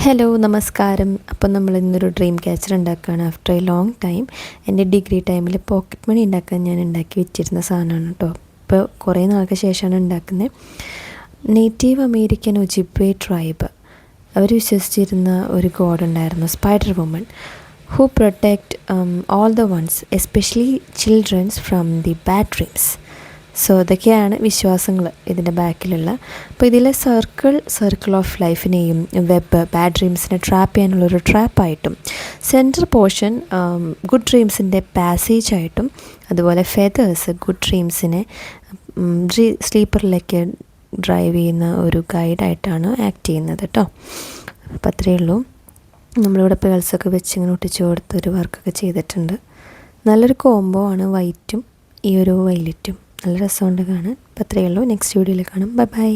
Hello നമസ്കാരം. അപ്പം നമ്മൾ ഇന്നൊരു ഡ്രീം ക്യാച്ചർ ഉണ്ടാക്കുകയാണ്. ആഫ്റ്റർ എ ലോങ് ടൈം എൻ്റെ ഡിഗ്രി ടൈമിൽ പോക്കറ്റ് മണി ഉണ്ടാക്കാൻ ഞാൻ ഉണ്ടാക്കി വെച്ചിരുന്ന സാധനമാണ് കേട്ടോ. ഇപ്പോൾ കുറേ നാൾക്ക് ശേഷമാണ് ഉണ്ടാക്കുന്നത്. നേറ്റീവ് അമേരിക്കൻ ഒജിബ്വേ ട്രൈബ് അവർ വിശ്വസിച്ചിരുന്ന ഒരു ഗോഡ് ഉണ്ടായിരുന്നു, spider woman, who protect all the ones especially childrens from the bad dreams. So ഇതൊക്കെയാണ് വിശ്വാസങ്ങൾ ഇതിൻ്റെ ബാക്കിലുള്ള. അപ്പോൾ ഇതിലെ സർക്കിൾ ഓഫ് ലൈഫിനെയും വെബ് ബാഡ് ഡ്രീംസിനെ ട്രാപ്പ് ചെയ്യാനുള്ളൊരു ട്രാപ്പായിട്ടും, സെൻറ്റർ പോർഷൻ ഗുഡ് ഡ്രീംസിൻ്റെ പാസേജായിട്ടും, അതുപോലെ ഫെതേഴ്സ് ഗുഡ് ഡ്രീംസിനെ സ്ലീപ്പറിലേക്ക് ഡ്രൈവ് ചെയ്യുന്ന ഒരു ഗൈഡായിട്ടാണ് ആക്ട് ചെയ്യുന്നത് കേട്ടോ. അപ്പോൾ അത്രയേ ഉള്ളൂ. നമ്മളിവിടെ പേൾസൊക്കെ വെച്ച് ഇങ്ങനെ ഒട്ടിച്ച് കൊടുത്തൊരു വർക്കൊക്കെ ചെയ്തിട്ടുണ്ട്. നല്ലൊരു കോംബോ ആണ് വൈറ്റും ഈ ഒരു വൈലറ്റും. നല്ല രസമുണ്ട് കാണാൻ. അപ്പോൾ അത്രയേ ഉള്ളൂ. നെക്സ്റ്റ് വീഡിയോയിൽ കാണാം. Bye bye.